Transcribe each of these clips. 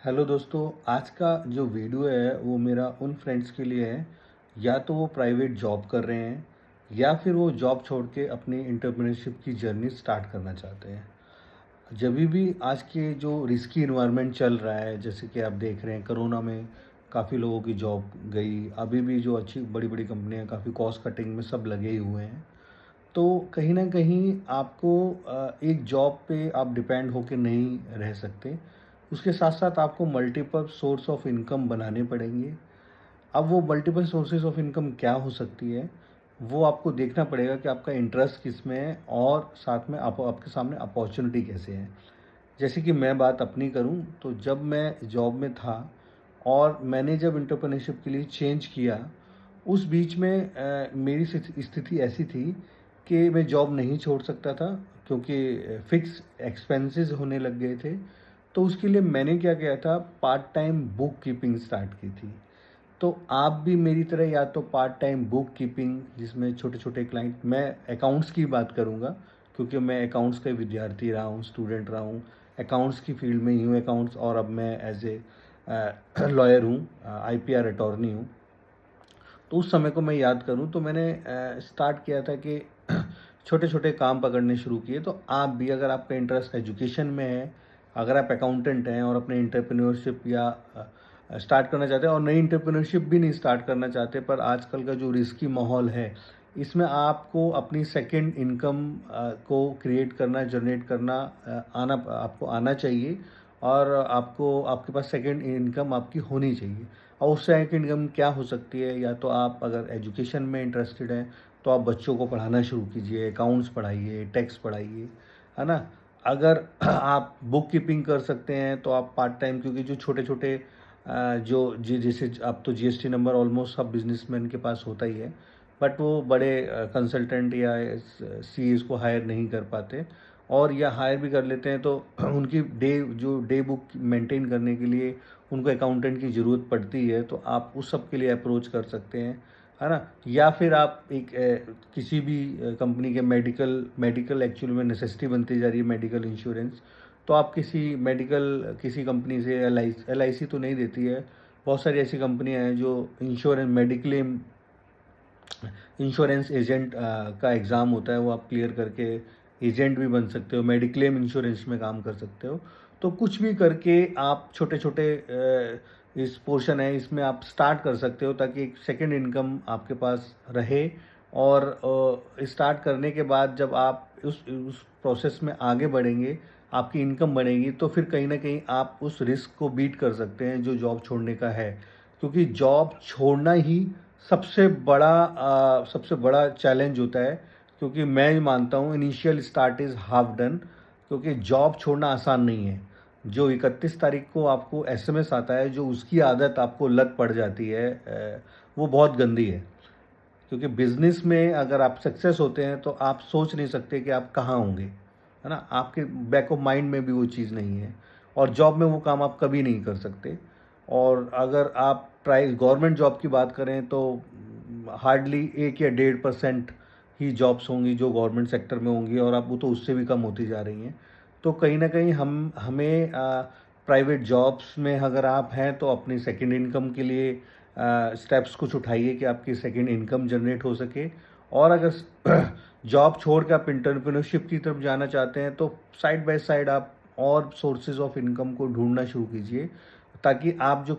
Hello दोस्तों, आज का जो वीडियो है वो मेरा उन फ्रेंड्स के लिए है, या तो वो प्राइवेट जॉब कर रहे हैं या फिर वो जॉब छोड़ के अपनी एंटरप्रेन्योरशिप की जर्नी स्टार्ट करना चाहते हैं। जब भी आज के जो रिस्की इन्वायरमेंट चल रहा है, जैसे कि आप देख रहे हैं कोरोना में काफ़ी लोगों की जॉब गई, अभी भी जो अच्छी बड़ी-बड़ी कंपनियां काफ़ी कॉस्ट कटिंग में सब लगे ही हुए हैं। तो कहीं न कहीं आपको एक जॉब पे आप डिपेंड होके नहीं रह सकते। उसके साथ-साथ आपको मल्टीपल सोर्स ऑफ इनकम बनाने पड़ेंगे। अब वो मल्टीपल सोर्सेज़ ऑफ इनकम क्या हो सकती है, वो आपको देखना पड़ेगा कि आपका इंटरेस्ट किसमें है और साथ में आप आपके सामने अपॉर्च्युनिटी कैसे है। जैसे कि मैं बात अपनी करूँ, तो जब मैं जॉब में था और मैंने जब एंटरप्रेन्योरशिप के लिए चेंज किया, उस बीच में मेरी स्थिति ऐसी थी कि मैं जॉब नहीं छोड़ सकता था, क्योंकि फिक्स एक्सपेंसेस होने लग गए थे। तो उसके लिए मैंने क्या किया था, part time book keeping start की थी। तो आप भी मेरी तरह या तो पार्ट टाइम बुक कीपिंग, जिसमें छोटे-छोटे क्लाइंट, मैं अकाउंट्स की बात करूँगा, क्योंकि मैं अकाउंट्स का विद्यार्थी रहा हूँ, स्टूडेंट रहा हूँ। अकाउंट्स की फील्ड में ही हूँ अकाउंट्स, और अब मैं एज़ ए लॉयर हूँ, आईपीआर अटॉर्नी हूँ। तो उस समय को मैं याद करूँ तो मैंने स्टार्ट किया था कि छोटे-छोटे काम पकड़ने शुरू किए। तो आप भी, अगर आपका इंटरेस्ट एजुकेशन में है, अगर आप अकाउंटेंट हैं और अपने एंटरप्रेन्योरशिप या स्टार्ट करना चाहते हैं, और नई एंटरप्रेन्योरशिप भी नहीं स्टार्ट करना चाहते, पर आजकल का जो रिस्की माहौल है, इसमें आपको अपनी सेकंड इनकम को क्रिएट करना, जनरेट करना आपको आना चाहिए, और आपको आपके पास सेकंड इनकम आपकी होनी चाहिए। और उस सेकंड इनकम क्या हो सकती है, या तो आप अगर एजुकेशन में इंटरेस्टेड हैं, तो आप बच्चों को पढ़ाना शुरू कीजिए, अकाउंट्स पढ़ाइए, टैक्स पढ़ाइए, है ना? अगर आप बुक कीपिंग कर सकते हैं, तो आप पार्ट टाइम, क्योंकि जो छोटे-छोटे जैसे अब तो जीएसटी नंबर ऑलमोस्ट सब बिजनेसमैन के पास होता ही है, बट वो बड़े कंसल्टेंट या सीएस को हायर नहीं कर पाते, और या हायर भी कर लेते हैं तो उनकी डे बुक मेंटेन करने के लिए उनको अकाउंटेंट की ज़रूरत पड़ती है, तो आप उस सब के लिए अप्रोच कर सकते हैं, है ना? या फिर आप एक किसी भी कंपनी के मेडिकल एक्चुअल में नेसेसिटी बनती जा रही है, मेडिकल इंश्योरेंस। तो आप किसी कंपनी से, एलआईसी तो नहीं देती है, बहुत सारी ऐसी कंपनियां हैं जो मेडिक्लेम इंश्योरेंस एजेंट का एग्ज़ाम होता है, वो आप क्लियर करके एजेंट भी बन सकते हो, मेडिक्लेम इंश्योरेंस में काम कर सकते हो। तो कुछ भी करके आप छोटे-छोटे इस पोर्शन है, इसमें आप स्टार्ट कर सकते हो, ताकि एक सेकंड इनकम आपके पास रहे। और स्टार्ट करने के बाद जब आप उस प्रोसेस में आगे बढ़ेंगे, आपकी इनकम बढ़ेगी, तो फिर कहीं न कहीं आप उस रिस्क को बीट कर सकते हैं जो जॉब छोड़ने का है। क्योंकि जॉब छोड़ना ही सबसे बड़ा चैलेंज होता है, क्योंकि मैं मानता हूँ initial start is half done, क्योंकि जॉब छोड़ना आसान नहीं है। जो 31 तारीख को आपको एसएमएस आता है, जो उसकी आदत आपको लत पड़ जाती है, वो बहुत गंदी है। क्योंकि बिज़नेस में अगर आप सक्सेस होते हैं, तो आप सोच नहीं सकते कि आप कहाँ होंगे, है ना? आपके बैक ऑफ माइंड में भी वो चीज़ नहीं है, और जॉब में वो काम आप कभी नहीं कर सकते। और अगर आप ट्राई गवर्नमेंट जॉब की बात करें, तो हार्डली 1 या 1.5% ही जॉब्स होंगी जो गवर्नमेंट सेक्टर में होंगी, और अब वो तो उससे भी कम होती जा रही हैं। तो कहीं न कहीं हमें प्राइवेट जॉब्स में अगर आप हैं, तो अपनी सेकंड इनकम के लिए स्टेप्स कुछ उठाइए कि आपकी सेकंड इनकम जनरेट हो सके। और अगर जॉब छोड़ के आप एंटरप्रेन्योरशिप की तरफ जाना चाहते हैं, तो साइड बाय साइड आप और सोर्सेज ऑफ इनकम को ढूंढना शुरू कीजिए, ताकि आप जो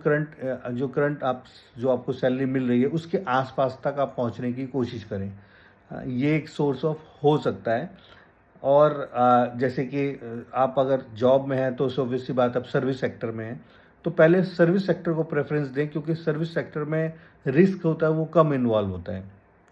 आपको सैलरी मिल रही है, उसके आसपास तक आप पहुंचने की कोशिश करें। ये एक सोर्स ऑफ हो सकता है। और जैसे कि आप अगर जॉब में हैं, तो ऑब्वियस सी बात, आप सर्विस सेक्टर में हैं, तो पहले सर्विस सेक्टर को प्रेफरेंस दें, क्योंकि सर्विस सेक्टर में रिस्क होता है वो कम इन्वॉल्व होता है।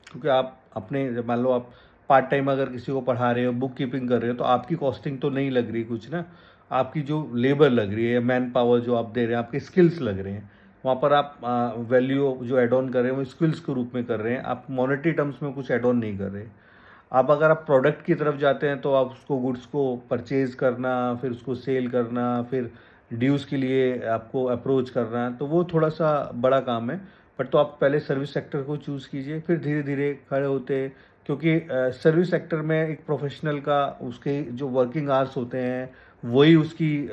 क्योंकि आप अपने, मान लो आप पार्ट टाइम अगर किसी को पढ़ा रहे हो, बुक कीपिंग कर रहे हो, तो आपकी कॉस्टिंग तो नहीं लग रही कुछ ना, आपकी जो लेबर लग रही है या मैन पावर जो आप दे रहे हैं, आपके स्किल्स लग रहे हैं। वहाँ पर आप वैल्यू जो एड ऑन कर रहे हैं वो स्किल्स के रूप में कर रहे हैं, आप मॉनेटरी टर्म्स में कुछ एड ऑन नहीं कर रहे। अब अगर आप प्रोडक्ट की तरफ जाते हैं, तो आप उसको गुड्स को परचेज करना, फिर उसको सेल करना, फिर ड्यूज़ के लिए आपको अप्रोच करना, तो वो थोड़ा सा बड़ा काम है। बट तो आप पहले सर्विस सेक्टर को चूज़ कीजिए, फिर धीरे धीरे खड़े होते, क्योंकि सर्विस सेक्टर में एक प्रोफेशनल का, उसके जो वर्किंग आवर्स होते हैं, वही उसकी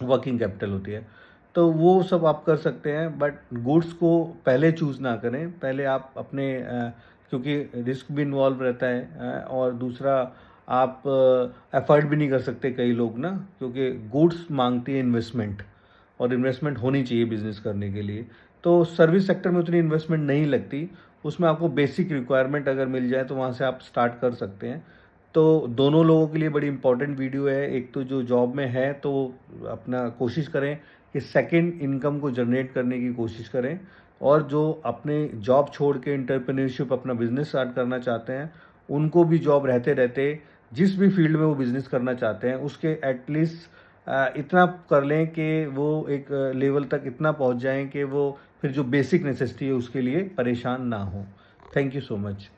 वर्किंग कैपिटल होती है। तो वो सब आप कर सकते हैं, बट गुड्स को पहले चूज़ ना करें। पहले आप अपने क्योंकि रिस्क भी इन्वॉल्व रहता है, और दूसरा आप अफ़ोर्ड भी नहीं कर सकते कई लोग ना, क्योंकि गुड्स माँगती है इन्वेस्टमेंट, और इन्वेस्टमेंट होनी चाहिए बिज़नेस करने के लिए। तो सर्विस सेक्टर में उतनी इन्वेस्टमेंट नहीं लगती, उसमें आपको बेसिक रिक्वायरमेंट अगर मिल जाए तो वहाँ से आप स्टार्ट कर सकते हैं। तो दोनों लोगों के लिए बड़ी इंपॉर्टेंट वीडियो है। एक तो जो जॉब में है तो अपना कोशिश करें कि सेकंड इनकम को जनरेट करने की कोशिश करें, और जो अपने जॉब छोड़ के एंटरप्रेन्योरशिप अपना बिजनेस स्टार्ट करना चाहते हैं, उनको भी जॉब रहते रहते जिस भी फील्ड में वो बिजनेस करना चाहते हैं उसके एटलीस्ट इतना कर लें कि वो एक लेवल तक इतना पहुंच जाएं कि वो फिर जो बेसिक नेसेसिटी है उसके लिए परेशान ना हो। Thank you so much.